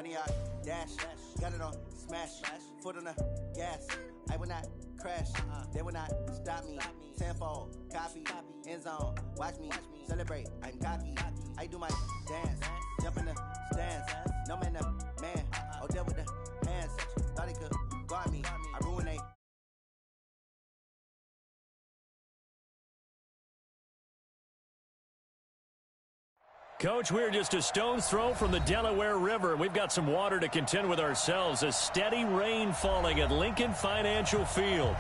20-yard dash. Got it on smash. Foot on the gas. I will not crash. They will not stop me. Tenfold, copy, end zone. Watch me celebrate. I'm cocky. I do my dance. Jump in the stands. No man, man. Oh, there with the hands. Thought he could guard me. I ruin they. Coach, we're just a stone's throw from the Delaware River. We've got some water to contend with ourselves. A steady rain falling at Lincoln Financial Field.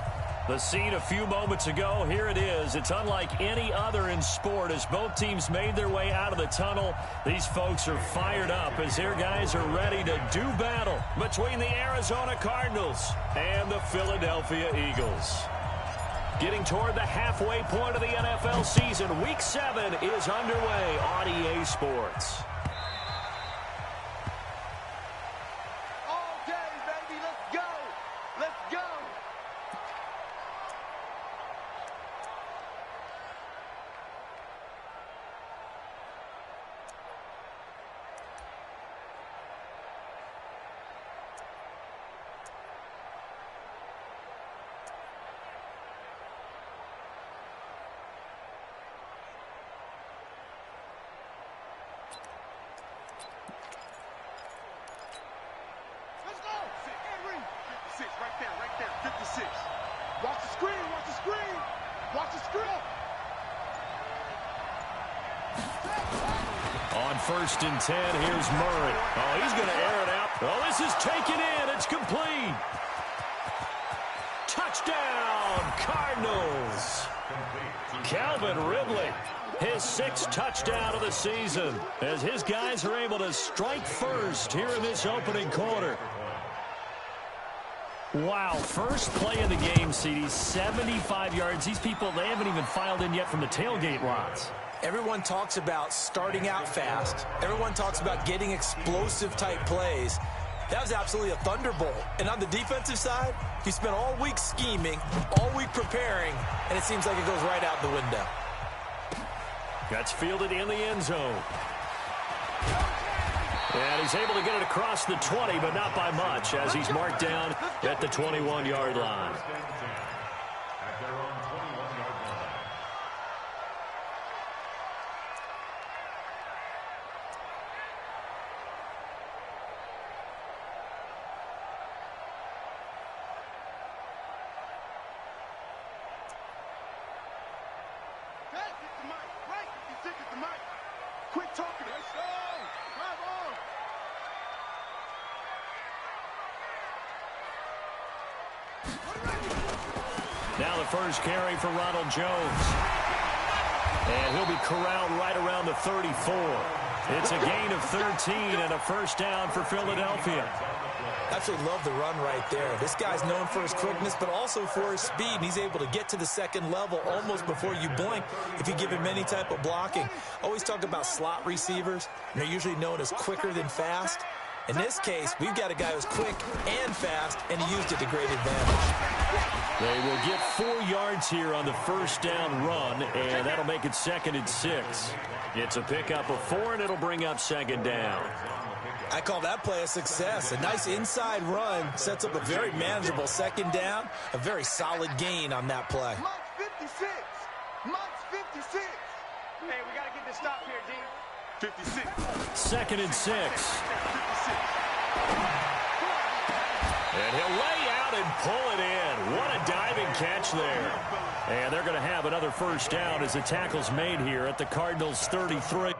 The scene a few moments ago, here it is. It's unlike any other in sport as both teams made their way out of the tunnel. These folks are fired up as their guys are ready to do battle between the Arizona Cardinals and the Philadelphia Eagles. Getting toward the halfway point of the NFL season, Week 7 is underway on EA Sports. All day, baby, let's go! Let's go! Right there, 56. Watch the screen, watch the screen. Watch the screen. On 1st and 10, here's Murray. Oh, he's going to air it out. Oh, this is taken in. It's complete. Touchdown, Cardinals. Calvin Ridley, his 6th touchdown of the season, as his guys are able to strike first here in this opening quarter. Wow, first play of the game, CD, 75 yards. These people, they haven't even filed in yet from the tailgate lots. Everyone talks about starting out fast. Everyone talks about getting explosive-type plays. That was absolutely a thunderbolt. And on the defensive side, you spent all week scheming, all week preparing, and it seems like it goes right out the window. That's fielded in the end zone. And he's able to get it across the 20, but not by much, as he's marked down at the 21-yard line. Quit talking. Let's go. Drive on. Now the first carry for Ronald Jones. And he'll be corralled right around the 34. It's a gain of 13 and a first down for Philadelphia. Absolutely love the run right there. This guy's known for his quickness, but also for his speed. And he's able to get to the second level almost before you blink if you give him any type of blocking. Always talk about slot receivers, and they're usually known as quicker than fast. In this case, we've got a guy who's quick and fast, and he used it to great advantage. They will get 4 yards here on the first down run, and that'll make it 2nd and 6. It's a pickup of 4, and it'll bring up 2nd down. I call that play a success. A nice inside run sets up a very manageable 2nd down. A very solid gain on that play. Mike 56. Mike 56. Hey, we got to get this stop here, D. 56. 2nd and 6. And he'll lay out and pull it in. What a diving catch there. And they're going to have another first down as the tackle's made here at the Cardinals' 33.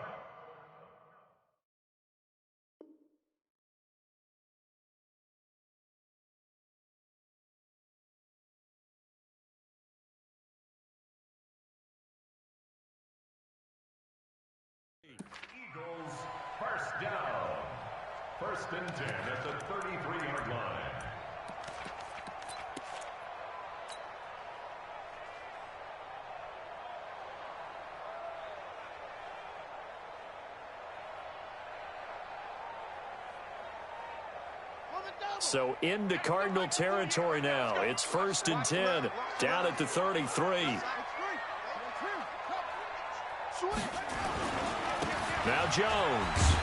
Eagles first down. 1st and 10 at the 33-yard line. So into Cardinal territory now. It's 1st and 10 down at the 33. Now Jones.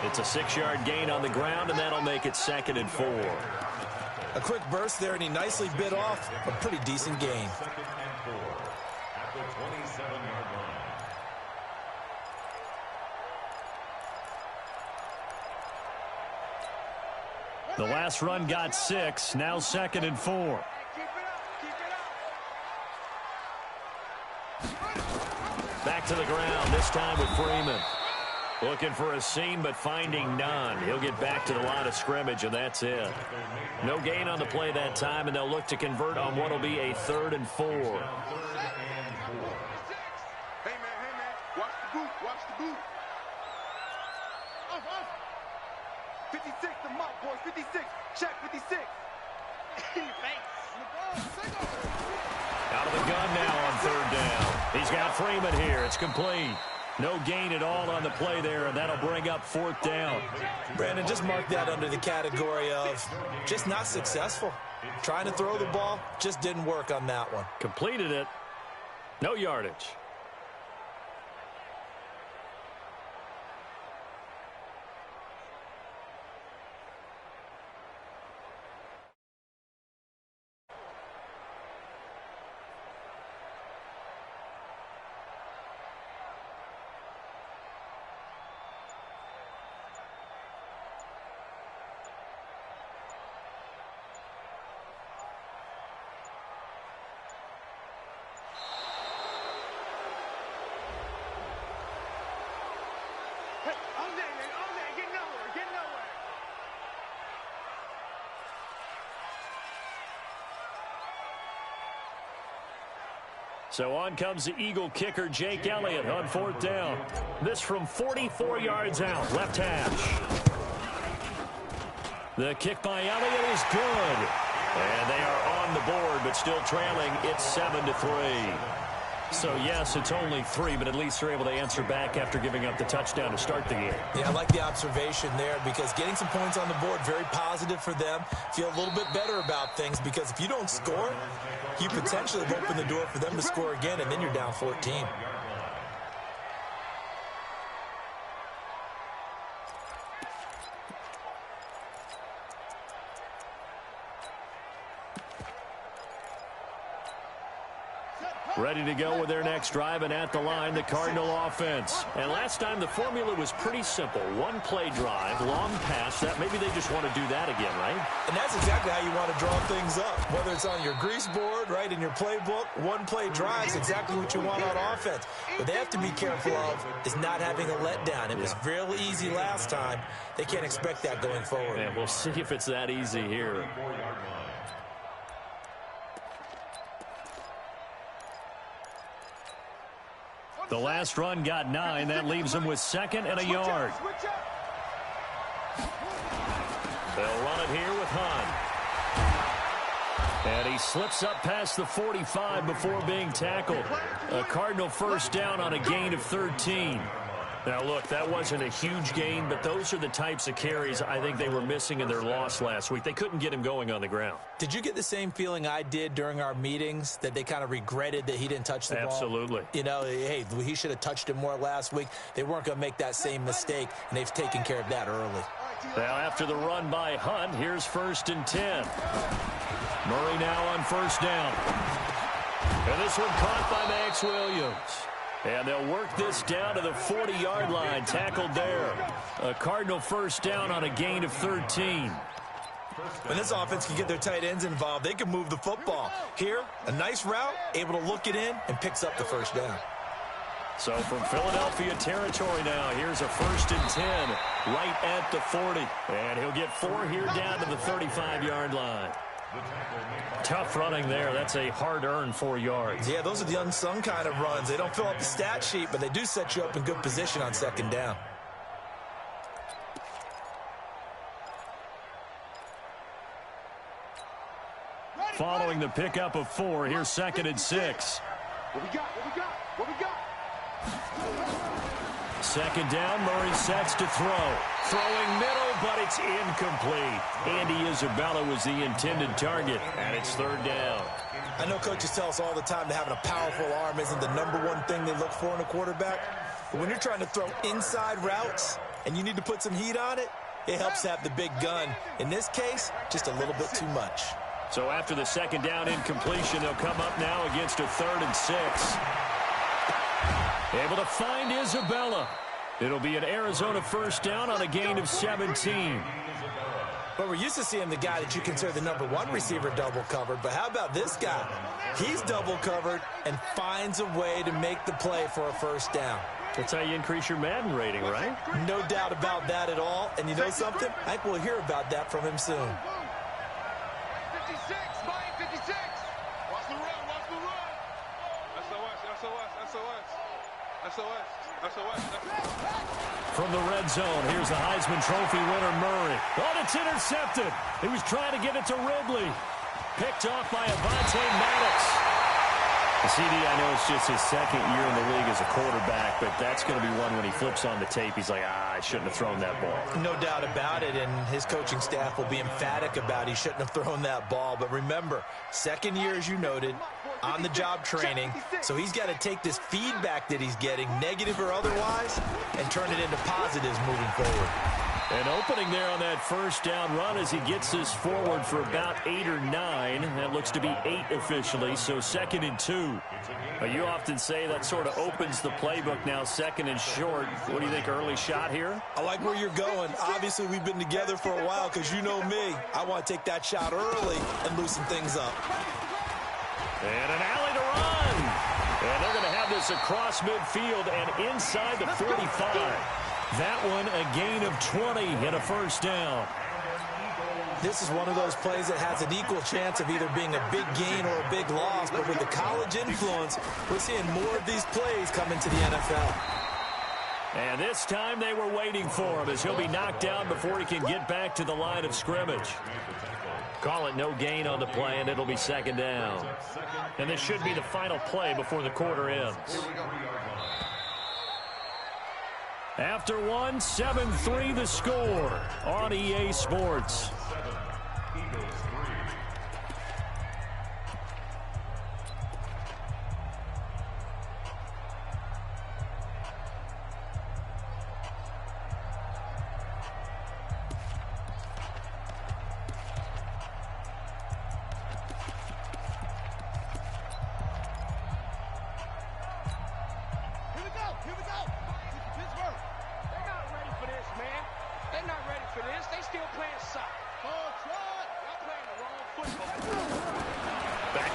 It's a 6-yard gain on the ground, and that'll make it 2nd and 4. A quick burst there, and he nicely bit off a pretty decent gain. 2nd and 4 at the 27-yard line. The last run got 6. Now 2nd and 4. Back to the ground, this time with Freeman. Looking for a seam, but finding none. He'll get back to the line of scrimmage, and that's it. No gain on the play that time, and they'll look to convert on what will be a 3rd and 4. Hey, man, watch the boot, watch the boot. 56, the mop, boys, 56. Check 56. Out of the gun now on 3rd down. He's got Freeman here. It's complete. No gain at all on the play there, and that'll bring up 4th down. Brandon, just mark that under the category of just not successful. Trying to throw the ball, just didn't work on that one. Completed it. No yardage. So on comes the Eagle kicker, Jake Elliott, on 4th down. This from 44 yards out, left hash. The kick by Elliott is good. And they are on the board, but still trailing. It's 7-3. So, yes, it's only 3, but at least they're able to answer back after giving up the touchdown to start the game. Yeah, I like the observation there because getting some points on the board, very positive for them. Feel a little bit better about things because if you don't score, you potentially have opened the door for them to score again, and then you're down 14. Ready to go with their next drive, and at the line, the Cardinal offense. And last time, the formula was pretty simple. One play drive, long pass. That maybe they just want to do that again, right? And that's exactly how you want to draw things up. Whether it's on your grease board, right, in your playbook, one play drive is exactly what you want on offense. What they have to be careful of is not having a letdown. It was real easy last time. They can't expect that going forward. And we'll see if it's that easy here. The last run got 9. That leaves them with 2nd and a yard. They'll run it here with Hunt. And he slips up past the 45 before being tackled. A Cardinal 1st down on a gain of 13. Now, look, that wasn't a huge gain, but those are the types of carries I think they were missing in their loss last week. They couldn't get him going on the ground. Did you get the same feeling I did during our meetings, that they kind of regretted that he didn't touch the ball? Absolutely. You know, hey, he should have touched it more last week. They weren't going to make that same mistake, and they've taken care of that early. Now, after the run by Hunt, here's 1st and 10. Murray now on 1st down. And this one caught by Max Williams. And they'll work this down to the 40-yard line, tackled there. A Cardinal 1st down on a gain of 13. When this offense can get their tight ends involved, they can move the football. Here, a nice route, able to look it in, and picks up the 1st down. So from Philadelphia territory now, here's a 1st and 10 right at the 40. And he'll get 4 here down to the 35-yard line. Tough running there. That's a hard-earned 4 yards. Yeah, those are the unsung kind of runs. They don't fill up the stat sheet, but they do set you up in good position on 2nd down. Following the pickup of 4, here's 2nd and 6. What we got? What we got? What we got? 2nd down, Murray sets to throw. Throwing middle, but it's incomplete. Andy Isabella was the intended target, and it's 3rd down. I know coaches tell us all the time that having a powerful arm isn't the #1 thing they look for in a quarterback. But when you're trying to throw inside routes, and you need to put some heat on it, it helps have the big gun. In this case, just a little bit too much. So after the second down incompletion, they'll come up now against a 3rd and 6. Able to find Isabella. It'll be an Arizona first down on a gain of 17. But we're used to seeing the guy that you consider the #1 receiver double covered. But how about this guy? He's double covered and finds a way to make the play for a first down. That's how you increase your Madden rating, right? No doubt about that at all. And you know something? I think we'll hear about that from him soon. 56, Mike, 56. Watch the run, watch the run. SOS. From the red zone, here's the Heisman Trophy winner, Murray. Oh, it's intercepted. He was trying to get it to Ridley. Picked off by Avonte Maddox. The CD, I know it's just his second year in the league as a quarterback, but that's going to be one when he flips on the tape. He's like, I shouldn't have thrown that ball. No doubt about it, and his coaching staff will be emphatic about he shouldn't have thrown that ball. But remember, second year, as you noted, on-the-job training, so he's got to take this feedback that he's getting, negative or otherwise, and turn it into positives moving forward. An opening there on that first down run as he gets this forward for about 8 or 9. That looks to be 8 officially, so 2nd and 2. You often say that sort of opens the playbook now, 2nd and short. What do you think, early shot here? I like where you're going. Obviously, we've been together for a while because you know me. I want to take that shot early and loosen things up. And an alley to run. And they're going to have this across midfield and inside the 45. That one a gain of 20 and a first down. This is one of those plays that has an equal chance of either being a big gain or a big loss. But with the college influence, we're seeing more of these plays come into the NFL. And this time they were waiting for him as he'll be knocked down before he can get back to the line of scrimmage. Call it no gain on the play, and it'll be 2nd down. And this should be the final play before the quarter ends. After one, 7-3 the score on EA Sports.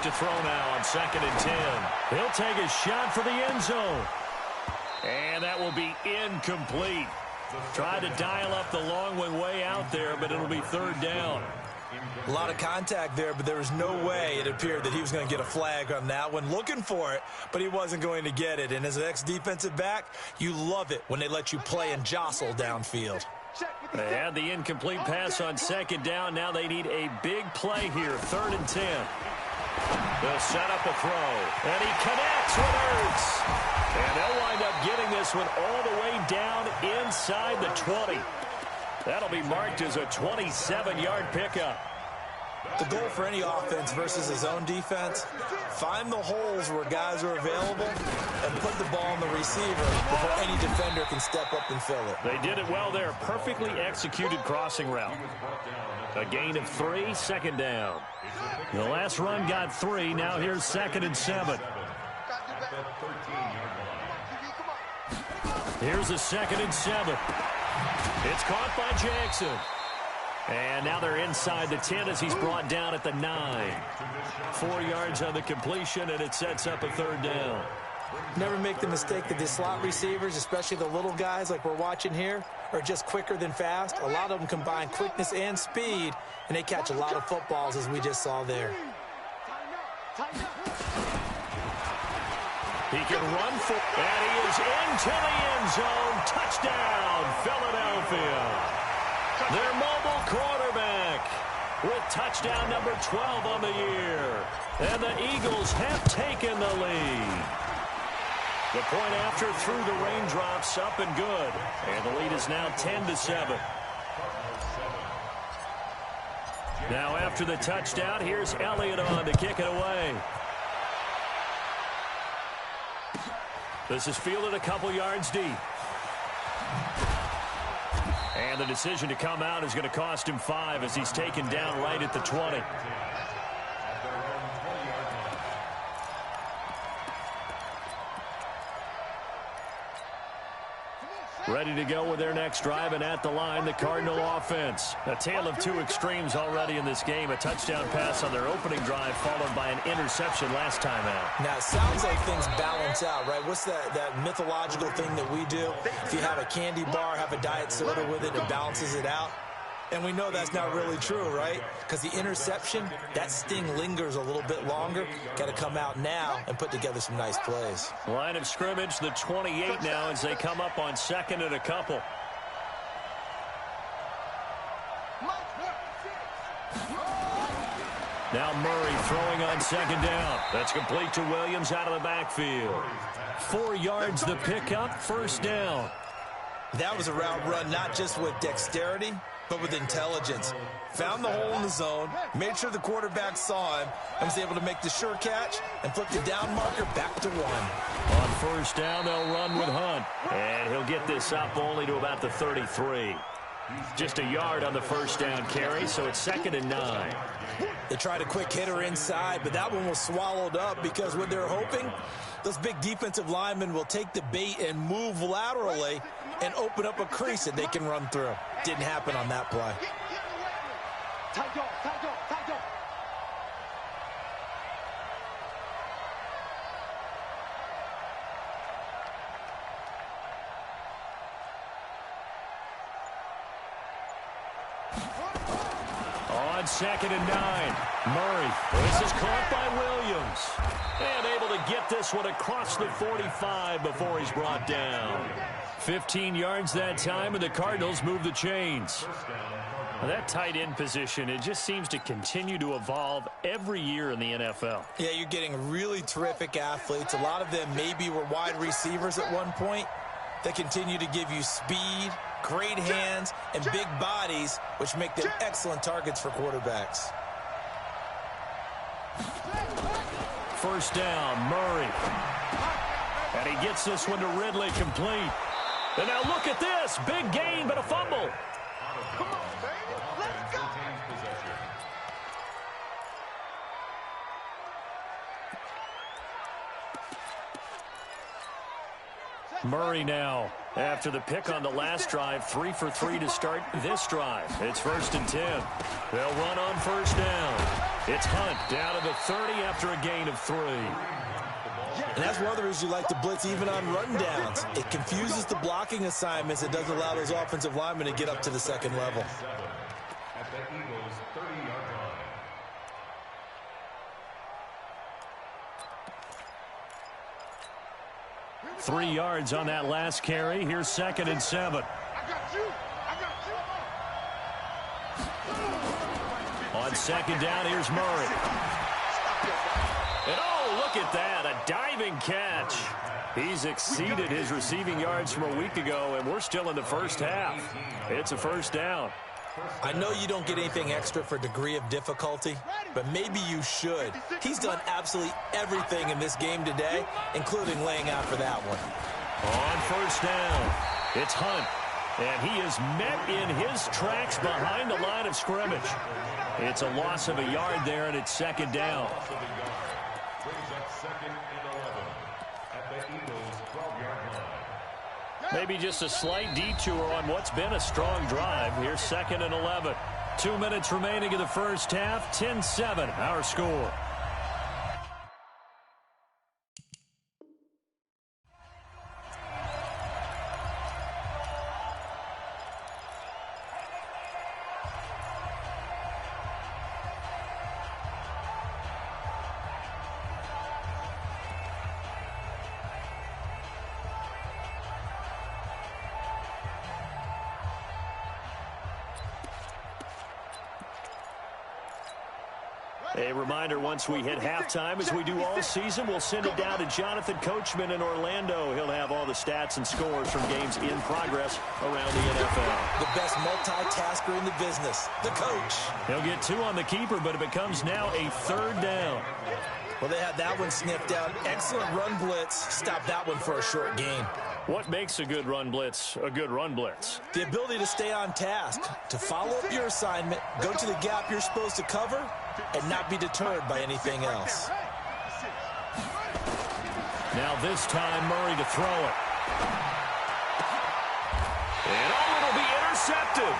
To throw now on 2nd and 10. He'll take a shot for the end zone. And that will be incomplete. Tried to dial up the long one way out there, but it'll be 3rd down. A lot of contact there, but there was no way it appeared that he was going to get a flag on that one. Looking for it, but he wasn't going to get it. And as an ex-defensive back, you love it when they let you play and jostle downfield. They had the incomplete pass on 2nd down. Now they need a big play here, 3rd and 10. They'll set up a throw, and he connects with Ertz. And they'll wind up getting this one all the way down inside the 20. That'll be marked as a 27-yard pickup. The goal for any offense versus his own defense, find the holes where guys are available and put the ball on the receiver before any defender can step up and fill it. They did it well there. Perfectly executed crossing route. A gain of 3, 2nd down. The last run got 3. Now here's 2nd and 7. Here's a 2nd and 7. It's caught by Jackson. And now they're inside the 10 as he's brought down at the 9. 4 yards on the completion, and it sets up a 3rd down. Never make the mistake that the slot receivers, especially the little guys like we're watching here, are just quicker than fast. A lot of them combine quickness and speed, and they catch a lot of footballs, as we just saw there. He can run for, and he is into the end zone. Touchdown, Philadelphia. Their mobile quarterback with touchdown number 12 on the year. And the Eagles have taken the lead. The point after through the raindrops, up and good. And the lead is now 10-7. Now after the touchdown, here's Elliott on to kick it away. This is fielded a couple yards deep. And the decision to come out is going to cost him 5 as he's taken down right at the 20. Ready to go with their next drive, and at the line, the Cardinal offense. A tale of two extremes already in this game. A touchdown pass on their opening drive, followed by an interception last time out. Now, it sounds like things balance out, right? What's that mythological thing that we do? If you have a candy bar, have a diet soda with it, it balances it out. And we know that's not really true, right? Because the interception, that sting lingers a little bit longer. Got to come out now and put together some nice plays. Line of scrimmage, the 28 now as they come up on 2nd and a couple. Now Murray throwing on 2nd down. That's complete to Williams out of the backfield. 4 yards the pickup, 1st down. That was a route run not just with dexterity, but with intelligence. Found the hole in the zone, made sure the quarterback saw him, and was able to make the sure catch and flip the down marker back to 1. On 1st down, they'll run with Hunt. And he'll get this up only to about the 33. Just a yard on the 1st down carry, so it's 2nd and 9. They tried a quick hitter inside, but that one was swallowed up because what they're hoping, those big defensive linemen will take the bait and move laterally and open up a crease that they can run through. Didn't happen on that play. On 2nd and 9, Murray. This is caught by Williams. And able to get this one across the 45 before he's brought down. 15 yards that time, and the Cardinals move the chains. Now, that tight end position, it just seems to continue to evolve every year in the NFL. Yeah, you're getting really terrific athletes. A lot of them maybe were wide receivers at one point. They continue to give you speed, great hands, and big bodies, which make them excellent targets for quarterbacks. 1st down, Murray. And he gets this one to Ridley complete. And now look at this. Big gain, but a fumble. Come on, baby. Let's go. Murray now, after the pick on the last drive, 3 for 3 to start this drive. It's 1st and 10. They'll run on 1st down. It's Hunt down to the 30 after a gain of 3. And that's one of the reasons you like to blitz even on rundowns. It confuses the blocking assignments. It doesn't allow those offensive linemen to get up to the 2nd level. At the Eagles' 30-yard line. 3 yards on that last carry. Here's 2nd and 7. I got you. On 2nd down, here's Murray. And oh, look at that, a diving catch. He's exceeded his receiving yards from a week ago, and we're still in the 1st half. It's a 1st down. I know you don't get anything extra for degree of difficulty, but maybe you should. He's done absolutely everything in this game today, including laying out for that one. On 1st down, it's Hunt, and he is met in his tracks behind the line of scrimmage. It's a loss of a yard there, and it's 2nd down. Brings up 2nd and 11 at the Eagles' 12-yard line. Maybe just a slight detour on what's been a strong drive. Here's 2nd and 11. 2 minutes remaining in the 1st half. 10-7, our score. A reminder, once we hit halftime, as we do all season, we'll send it down to Jonathan Coachman in Orlando. He'll have all the stats and scores from games in progress around the NFL. The best multitasker in the business, the coach. He'll get 2 on the keeper, but it becomes now a 3rd down. Well, they had that one sniffed out. Excellent run blitz. Stop that one for a short gain. What makes a good run blitz a good run blitz? The ability to stay on task, to follow up your assignment, go to the gap you're supposed to cover, and not be deterred by anything else. Now this time, Murray to throw it. And it'll be intercepted.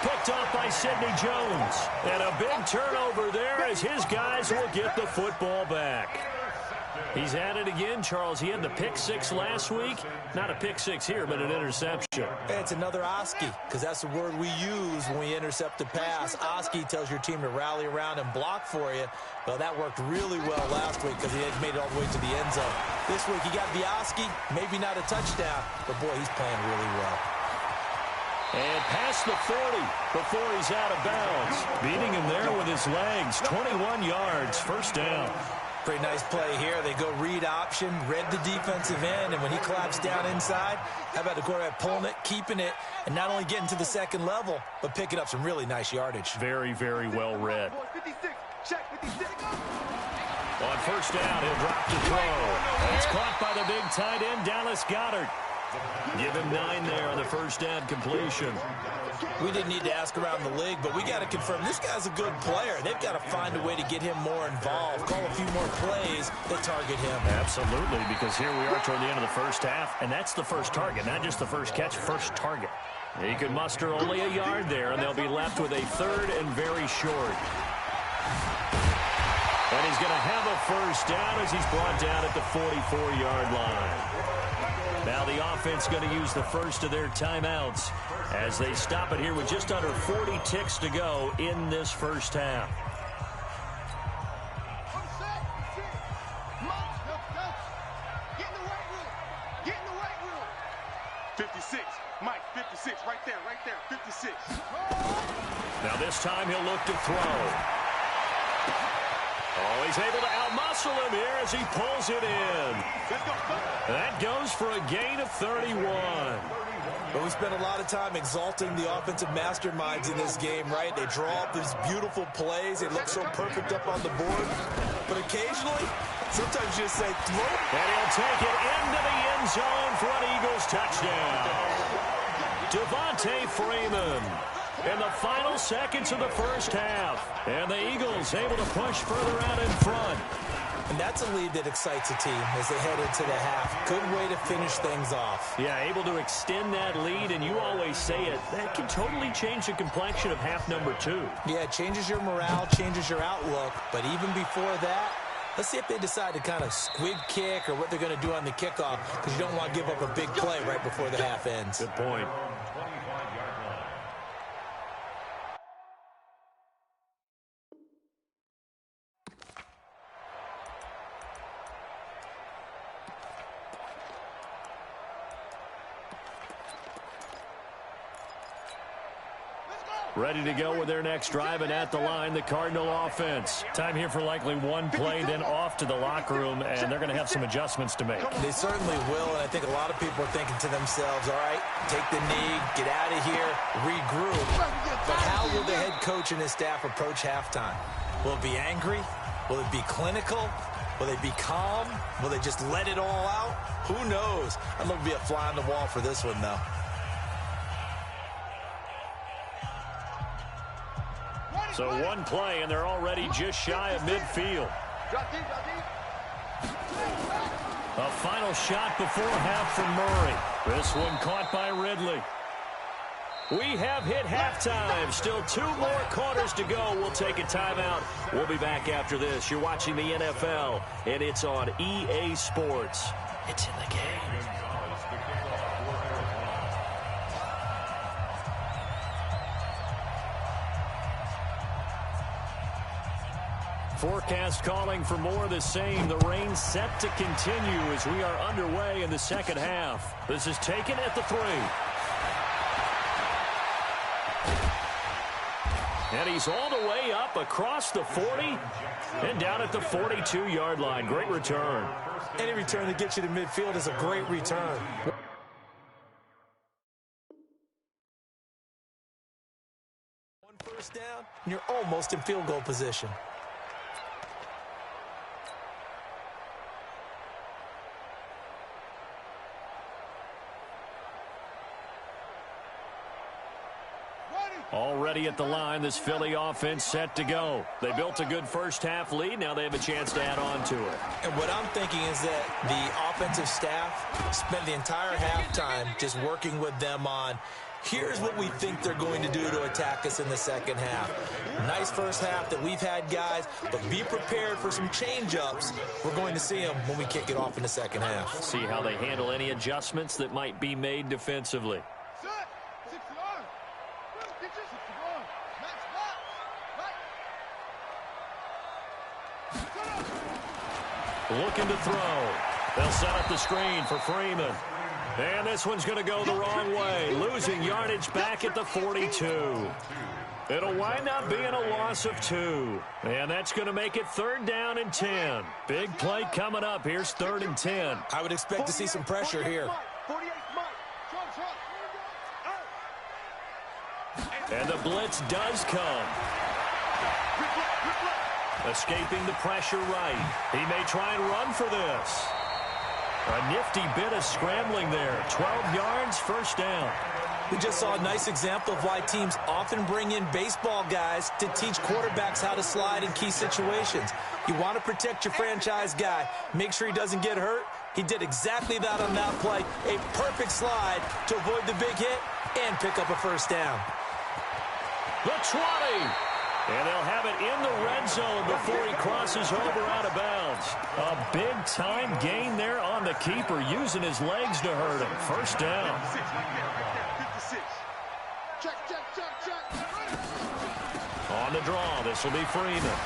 Picked off by Sidney Jones. And a big turnover there as his guys will get the football back. He's at it again, Charles. He had the pick six last week. Not a pick six here, but an interception. Hey, it's another Oski, because that's the word we use when we intercept a pass. Oski tells your team to rally around and block for you. Well, that worked really well last week because he had made it all the way to the end zone. This week he got the Oski, maybe not a touchdown, but boy, he's playing really well. And past the 40 before he's out of bounds. Beating him there with his legs. 21 yards, first down. Pretty nice play here. They go read option, read the defensive end, and when he collapsed down inside, how about the quarterback pulling it, keeping it, and not only getting to the second level, but picking up some really nice yardage. Very, very well read. On first down, he'll drop to throw. It's caught by the big tight end, Dallas Goedert. Give him 9 there on the first down completion. We didn't need to ask around the league, but we got to confirm this guy's a good player. They've got to find a way to get him more involved, call a few more plays that target him. Absolutely, because here we are toward the end of the first half, and that's the first target, not just the first catch, first target. He could muster only a yard there, and they'll be left with a third and very short. And he's going to have a first down as he's brought down at the 44-yard line. Now the offense going to use the first of their timeouts as they stop it here with just under 40 ticks to go in this first half. Get in the weight room. Get in the weight room. 56. Mike, 56. Right there, 56. Now this time he'll look to throw. Oh, he's able to outmuscle him here as he pulls it in. That goes for a gain of 31. But we spent a lot of time exalting the offensive masterminds in this game, right? They draw up these beautiful plays. They look so perfect up on the board. But occasionally, sometimes you just say, throw. And he'll take it into the end zone for an Eagles touchdown. Devontae Freeman in the final seconds of the first half. And the Eagles able to push further out in front. And that's a lead that excites a team as they head into the half. Good way to finish things off. Yeah, able to extend that lead, and you always say it, that can totally change the complexion of half number 2. Yeah, it changes your morale, changes your outlook. But even before that, let's see if they decide to kind of squib kick or what they're going to do on the kickoff, because you don't want to give up a big play right before the half ends. Good point. Ready to go with their next drive, and at the line, the Cardinal offense. Time here for likely one play, then off to the locker room, and they're going to have some adjustments to make. They certainly will, and I think a lot of people are thinking to themselves, all right, take the knee, get out of here, regroup. But how will the head coach and his staff approach halftime? Will it be angry? Will it be clinical? Will they be calm? Will they just let it all out? Who knows? I'd love to be a fly on the wall for this one, though. So one play, and they're already just shy of midfield. A final shot before half from Murray. This one caught by Ridley. We have hit halftime. Still 2 more quarters to go. We'll take a timeout. We'll be back after this. You're watching the NFL, and it's on EA Sports. It's in the game. Forecast calling for more of the same. The rain set to continue as we are underway in the second half. This is taken at the 3. And he's all the way up across the 40 and down at the 42-yard line. Great return. Any return that gets you to midfield is a great return. One first down, and you're almost in field goal position. Already at the line, this Philly offense set to go. They built a good first-half lead. Now they have a chance to add on to it. And what I'm thinking is that the offensive staff spent the entire halftime just working with them on, here's what we think they're going to do to attack us in the second half. Nice first half that we've had, guys, but be prepared for some change-ups. We're going to see them when we kick it off in the second half. See how they handle any adjustments that might be made defensively. Looking to throw. They'll set up the screen for Freeman. And this one's going to go the wrong way, losing yardage back at the 42. It'll wind up being a loss of 2. And that's going to make it 3rd down and 10. Big play coming up. Here's 3rd and 10. I would expect to see some pressure here. And the blitz does come. Escaping the pressure right. He may try and run for this. A nifty bit of scrambling there. 12 yards, 1st down. We just saw a nice example of why teams often bring in baseball guys to teach quarterbacks how to slide in key situations. You want to protect your franchise guy. Make sure he doesn't get hurt. He did exactly that on that play. A perfect slide to avoid the big hit and pick up a 1st down. The 20. And they'll have it in the red zone before he crosses over out of bounds. A big-time gain there on the keeper, using his legs to hurt him. 1st down. On the draw, this will be Freeman.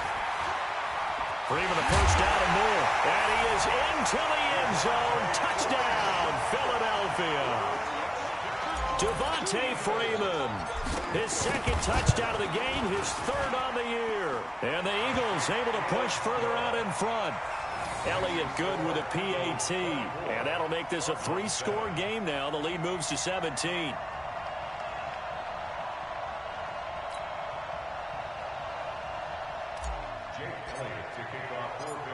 Freeman a 1st down and more. And he is into the end zone. Touchdown, Philadelphia. Devontae Freeman. His 2nd touchdown of the game, his 3rd on the year. And the Eagles able to push further out in front. Elliott good with a PAT. And that'll make this a 3-score game now. The lead moves to 17.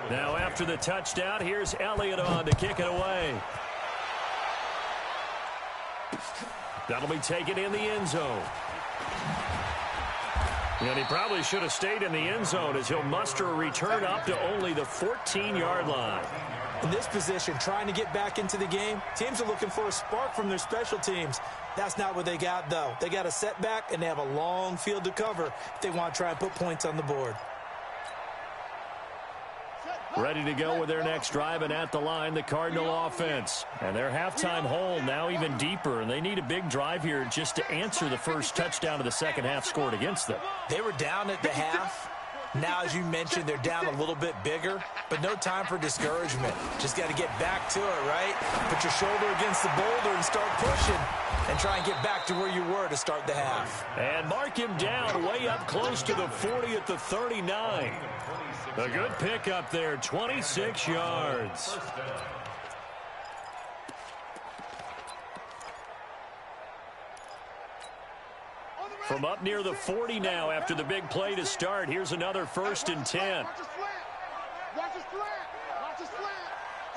Now after the touchdown, here's Elliott on to kick it away. That'll be taken in the end zone. And he probably should have stayed in the end zone as he'll muster a return up to only the 14-yard line. In this position, trying to get back into the game, teams are looking for a spark from their special teams. That's not what they got, though. They got a setback, and they have a long field to cover if they want to try and put points on the board. Ready to go with their next drive, and at the line, the Cardinal offense. And their halftime hole now even deeper, and they need a big drive here just to answer the first touchdown of the second half scored against them. They were down at the half. Now, as you mentioned, they're down a little bit bigger, but no time for discouragement. Just got to get back to it, right? Put your shoulder against the boulder and start pushing and try and get back to where you were to start the half. And mark him down way up close to the 40 at the 39. A good pickup there, 26 yards. From up near the 40 now after the big play to start. Here's another 1st and 10. Watch his slant. Watch his slant. Watch his slant.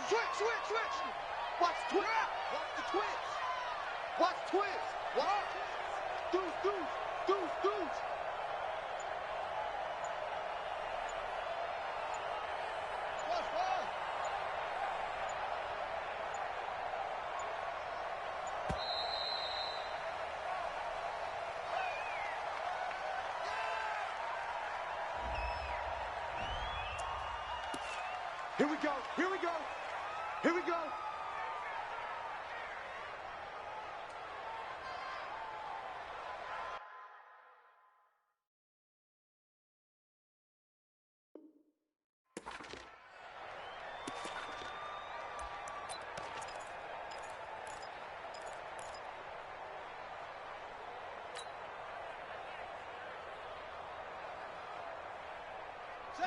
Switch. Watch the twist. Watch the twist. Watch the twist. Watch. Deuce. Here we go.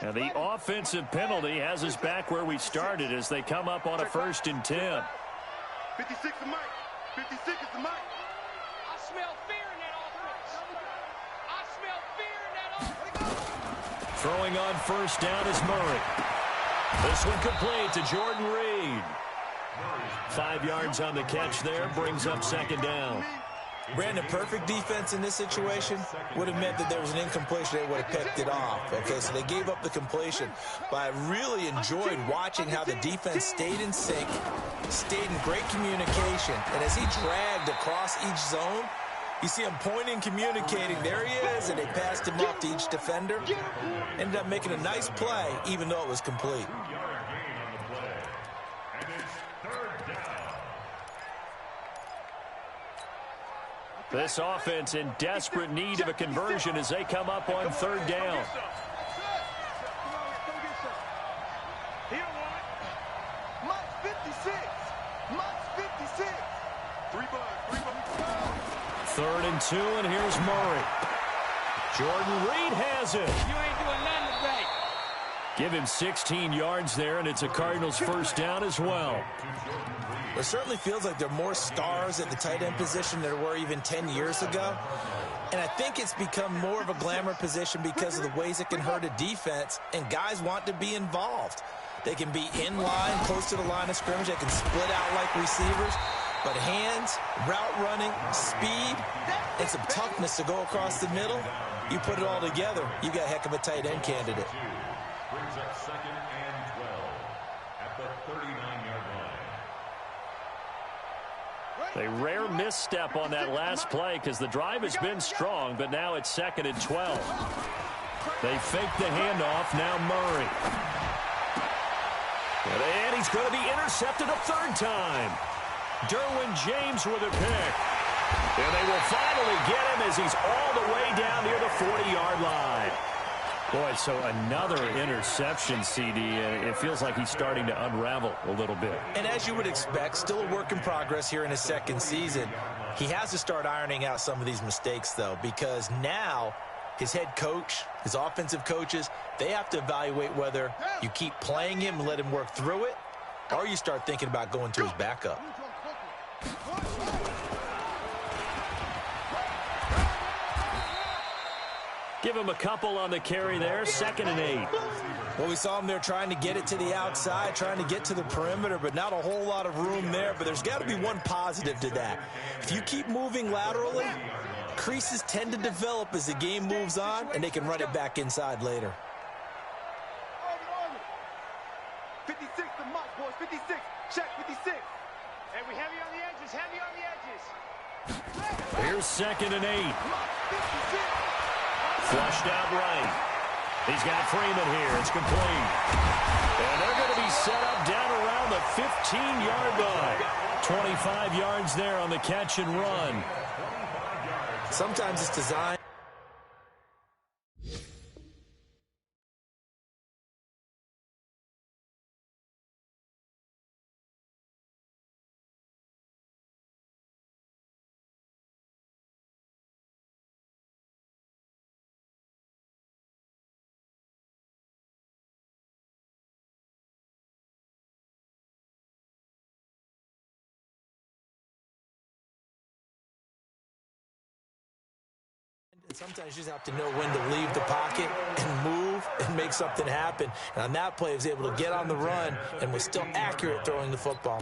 And the offensive penalty has us back where we started as they come up on a 1st and 10. 56 is Mike. 56 is the Mike. I smell fear in that offense. Throwing on 1st down is Murray. This one complete to Jordan Reed. 5 yards on the catch there, brings up 2nd down. Brandon, perfect defense in this situation would have meant that there was an incompletion. They would have picked it off. Okay, so they gave up the completion. But I really enjoyed watching how the defense stayed in sync, stayed in great communication. And as he dragged across each zone, you see him pointing, communicating. There he is, and they passed him up to each defender. Ended up making a nice play, even though it was complete. This offense in desperate need of a conversion as they come up on third down. Third and 2, and here's Murray. Jordan Reed has it. You ain't doing nothing today. Give him 16 yards there, and it's a Cardinals first down as well. It certainly feels like there are more stars at the tight end position than there were even 10 years ago. And I think it's become more of a glamour position because of the ways it can hurt a defense, and guys want to be involved. They can be in line, close to the line of scrimmage. They can split out like receivers. But hands, route running, speed, and some toughness to go across the middle, you put it all together, you got a heck of a tight end candidate. Brings up 2nd and 12 at the 39-yard line. A rare misstep on that last play because the drive has been strong, but now it's 2nd and 12. They fake the handoff, now Murray. And he's going to be intercepted a third time. Derwin James with a pick. And they will finally get him as he's all the way down near the 40-yard line. Boy, so another interception, CD. It feels like he's starting to unravel a little bit. And as you would expect, still a work in progress here in his second season. He has to start ironing out some of these mistakes, though, because now his head coach, his offensive coaches, they have to evaluate whether you keep playing him and let him work through it, or you start thinking about going to his backup. Give him a couple on the carry there, 2nd and 8. Well, we saw him there trying to get it to the outside, trying to get to the perimeter, but not a whole lot of room there. But there's got to be one positive to that. If you keep moving laterally, creases tend to develop as the game moves on, and they can run it back inside later. 56 to Mike, boys. 56. Check 56. Hey, we heavy on the edges. Heavy on the edges. Here's 2nd and 8. Flushed out right. He's got Freeman here. It's complete. And they're going to be set up down around the 15-yard line. 25 yards there on the catch and run. Sometimes it's designed. Sometimes you just have to know when to leave the pocket and move and make something happen. And on that play, he was able to get on the run and was still accurate throwing the football.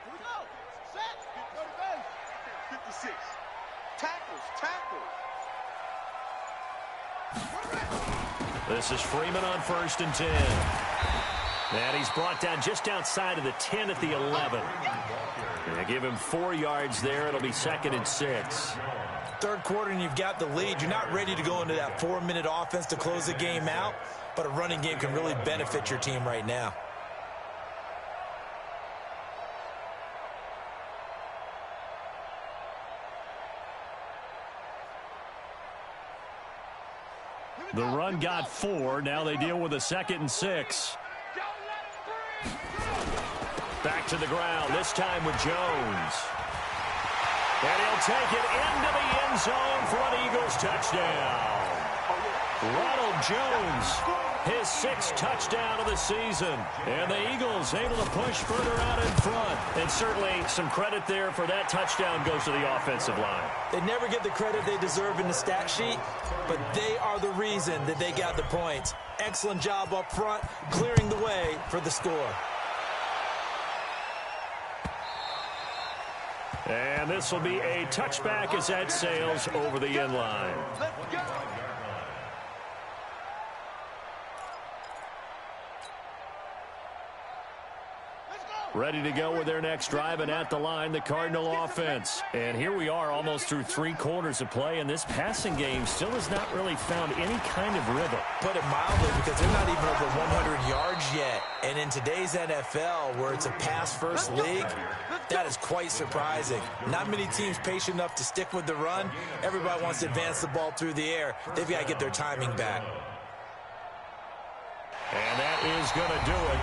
Here we go. Set. 56. Tackles. This is Freeman on 1st and 10. And he's brought down just outside of the 10 at the 11. They give him 4 yards there. It'll be 2nd and 6. Third quarter and you've got the lead. You're not ready to go into that 4-minute offense to close the game out, but a running game can really benefit your team right now. The run got 4. Now they deal with a 2nd and 6. Back to the ground, this time with Jones. And he'll take it into the end zone for an Eagles touchdown. Ronald Jones, his 6th touchdown of the season. And the Eagles able to push further out in front. And certainly some credit there for that touchdown goes to the offensive line. They never get the credit they deserve in the stat sheet, but they are the reason that they got the points. Excellent job up front, clearing the way for the score. And this will be a touchback as that sails over the end line. Let's go. Ready to go with their next drive, and at the line, the Cardinal offense. And here we are almost through 3 quarters of play, and this passing game still has not really found any kind of rhythm. Put it mildly, because they're not even over 100 yards yet. And in today's NFL, where it's a pass-first league, that is quite surprising. Not many teams patient enough to stick with the run. Everybody wants to advance the ball through the air. They've got to get their timing back. And that is going to do it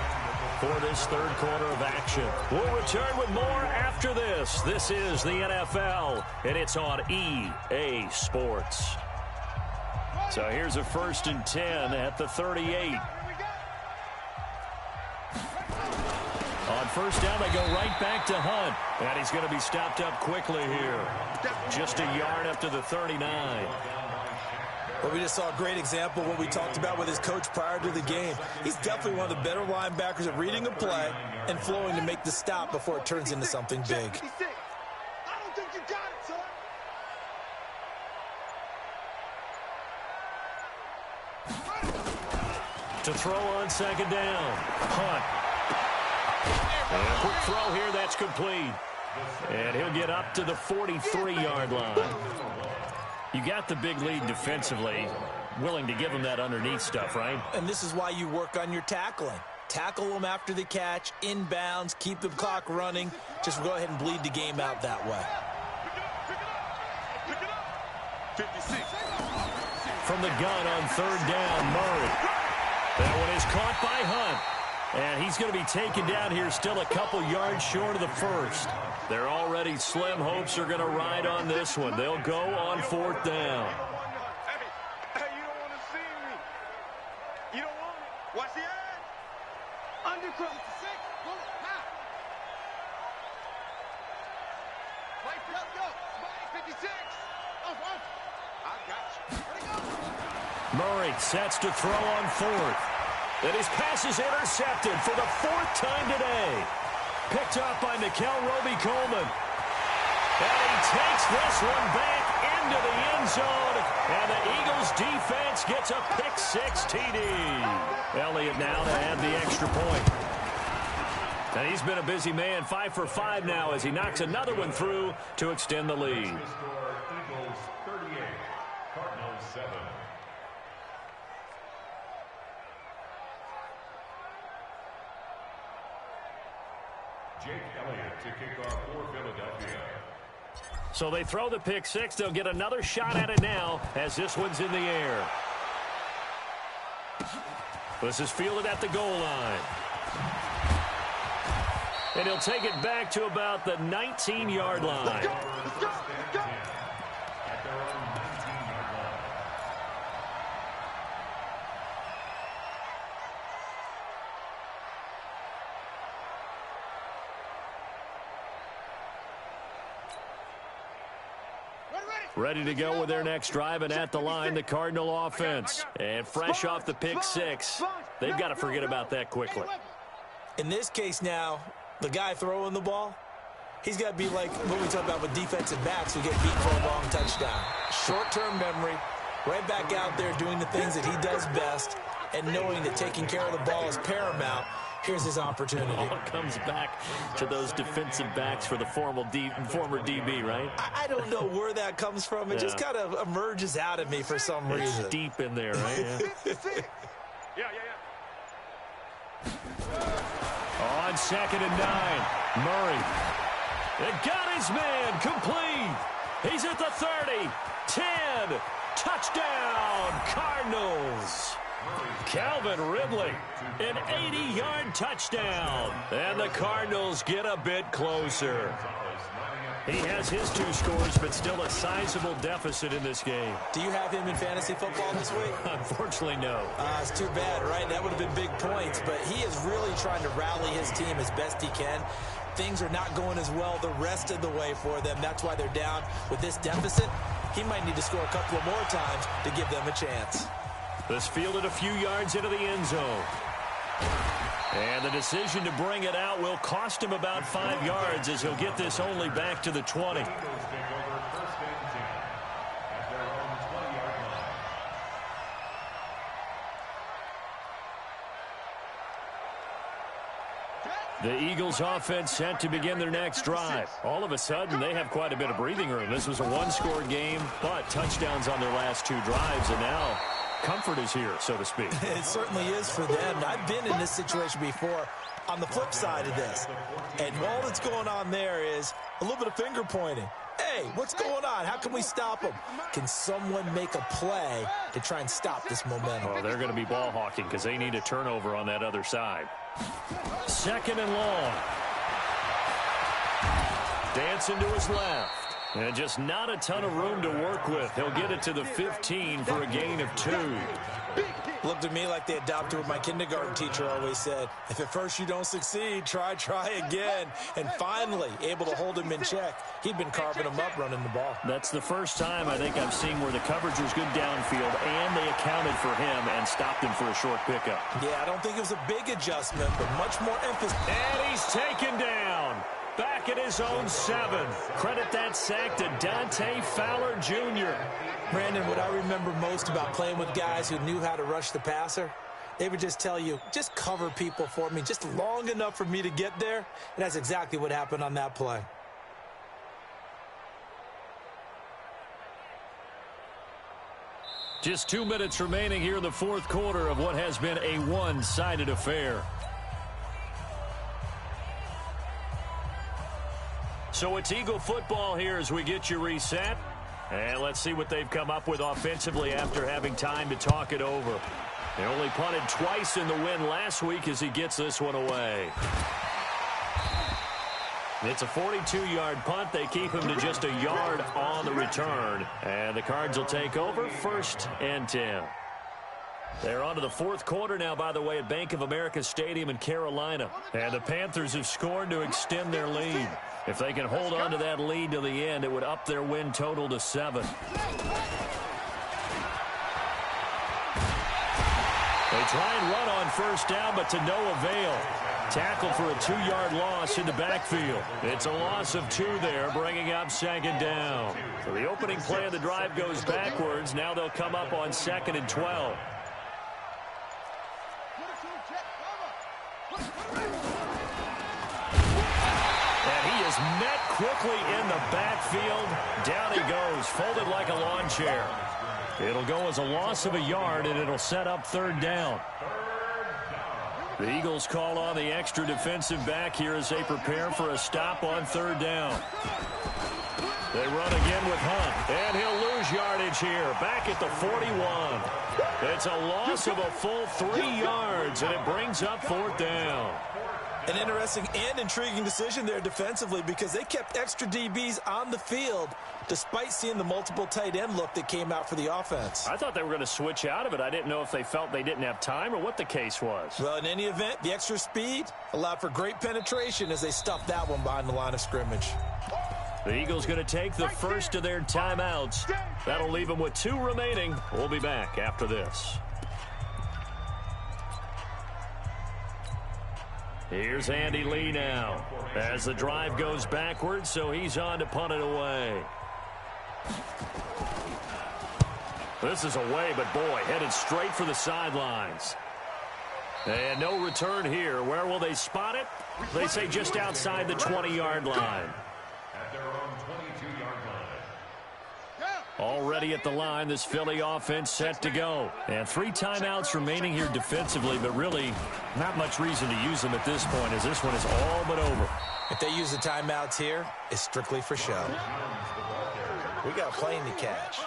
for this third quarter of action. We'll return with more after this. This is the NFL, and it's on EA Sports. So here's a 1st and 10 at the 38. On first down, they go right back to Hunt. And he's going to be stopped up quickly here. Just a yard up to the 39. Well, we just saw a great example of what we talked about with his coach prior to the game. He's definitely one of the better linebackers at reading a play and flowing to make the stop before it turns into something big. I don't think you got it, son. To throw on second down. Hunt. And a quick throw here, that's complete. And he'll get up to the 43-yard line. You got the big lead defensively, willing to give him that underneath stuff, right? And this is why you work on your tackling. Tackle them after the catch, inbounds, keep the clock running. Just go ahead and bleed the game out that way. From the gun on third down, Murray. That one is caught by Hunt. And he's going to be taken down here still a couple yards short of the first. They're already slim hopes are going to ride on this one. They'll go on 4th down. Hey, you don't want to see me. You don't want it. Watch the ad. Undercross. 6. Pull it. Now. Wait, let's go. 56. Off. I got you. Ready, go. Murray sets to throw on 4th. And his pass is intercepted for the 4th time today. Picked up by Mikel Roby-Coleman. And he takes this one back into the end zone. And the Eagles defense gets a pick-6 TD. Elliott now to add the extra point. And he's been a busy man, 5 for 5 now as he knocks another one through to extend the lead. Eagles 38, Cardinals 7. Jake Elliott to kick off for Philadelphia. So they throw the pick-6. They'll get another shot at it now as this one's in the air. This is fielded at the goal line. And he'll take it back to about the 19-yard line. Let's go. At their own 19-yard line. Ready to go with their next drive, and at the line, the Cardinal offense. And fresh off the pick-6, they've got to forget about that quickly. In this case now, the guy throwing the ball, he's got to be like what we talk about with defensive backs who get beat for a long touchdown. Short-term memory, right back out there doing the things that he does best, and knowing that taking care of the ball is paramount. Here's his opportunity. All comes back to those defensive backs for the former DB, right? I don't know where that comes from. It just kind of emerges out of me for some reason. It's deep in there, right? Yeah. On 2nd and 9, Murray. It got his man complete. He's at the 30, 10, touchdown, Cardinals. Calvin Ridley, an 80-yard touchdown. And the Cardinals get a bit closer. He has his 2 scores, but still a sizable deficit in this game. Do you have him in fantasy football this week? Unfortunately, no. It's too bad, right? That would have been big points, but he is really trying to rally his team as best he can. Things are not going as well the rest of the way for them. That's why they're down with this deficit. He might need to score a couple of more times to give them a chance. This fielded a few yards into the end zone. And the decision to bring it out will cost him about 5 yards as he'll get this only back to the 20. Eagles take over first and 10 at their own 20-yard line. The Eagles offense set to begin their next drive. All of a sudden, they have quite a bit of breathing room. This was a one-score game, but touchdowns on their last 2 drives, and now comfort is here, so to speak. It certainly is for them. I've been in this situation before on the flip side of this. And all that's going on there is a little bit of finger pointing. Hey, what's going on? How can we stop them? Can someone make a play to try and stop this momentum? Oh, they're going to be ball hawking because they need a turnover on that other side. 2nd and long. Dancing to his left. And just not a ton of room to work with. He'll get it to the 15 for a gain of 2. Looked at me like they adopted what my kindergarten teacher always said. If at first you don't succeed, try again. And finally, able to hold him in check. He'd been carving him up running the ball. That's the first time I think I've seen where the coverage was good downfield and they accounted for him and stopped him for a short pickup. Yeah, I don't think it was a big adjustment, but much more emphasis. And he's taken down. Back at his own 7. Credit that sack to Dante Fowler Jr. Brandon, what I remember most about playing with guys who knew how to rush the passer, they would just tell you, just cover people for me, just long enough for me to get there. And that's exactly what happened on that play. Just 2 minutes remaining here in the 4th quarter of what has been a one-sided affair. So it's Eagle football here as we get you reset. And let's see what they've come up with offensively after having time to talk it over. They only punted twice in the win last week as he gets this one away. It's a 42-yard punt. They keep him to just a yard on the return. And the Cards will take over 1st and 10. They're on to the 4th quarter now, by the way, at Bank of America Stadium in Carolina. And the Panthers have scored to extend their lead. If they can hold on to that lead to the end, it would up their win total to 7. They try and run on 1st down, but to no avail. Tackle for a 2-yard loss in the backfield. It's a loss of 2 there, bringing up 2nd down. So the opening play of the drive goes backwards. Now they'll come up on 2nd and 12. Met quickly in the backfield. Down he goes, folded like a lawn chair. It'll go as a loss of a yard, and it'll set up 3rd down. The Eagles call on the extra defensive back here as they prepare for a stop on 3rd down. They run again with Hunt, and he'll lose yardage here, back at the 41. It's a loss of a full 3 yards, and it brings up 4th down. An interesting and intriguing decision there defensively because they kept extra DBs on the field despite seeing the multiple tight end look that came out for the offense. I thought they were going to switch out of it. I didn't know if they felt they didn't have time or what the case was. Well, in any event, the extra speed allowed for great penetration as they stuffed that one behind the line of scrimmage. The Eagles going to take the first of their timeouts. That'll leave them with 2 remaining. We'll be back after this. Here's Andy Lee now as the drive goes backwards, so he's on to punt it away. This is away, but boy, headed straight for the sidelines. And no return here. Where will they spot it? They say just outside the 20-yard line. At their own 22-yard line. Already at the line, this Philly offense set to go. And 3 timeouts remaining here defensively, but really not much reason to use them at this point as this one is all but over. If they use the timeouts here, it's strictly for show. We got a plane to catch.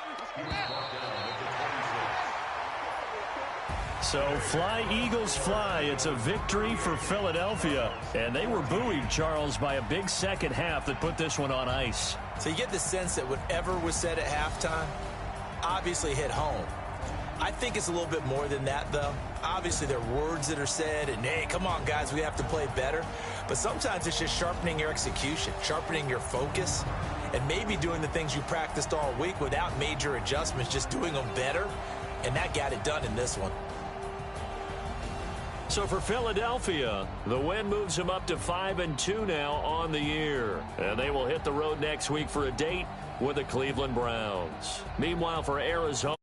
So fly, Eagles, fly. It's a victory for Philadelphia. And they were buoyed, Charles, by a big second half that put this one on ice. So you get the sense that whatever was said at halftime obviously hit home. I think it's a little bit more than that, though. Obviously, there are words that are said, and, hey, come on, guys, we have to play better. But sometimes it's just sharpening your execution, sharpening your focus, and maybe doing the things you practiced all week without major adjustments, just doing them better. And that got it done in this one. So for Philadelphia, the win moves them up to 5-2 now on the year. And they will hit the road next week for a date with the Cleveland Browns. Meanwhile, for Arizona,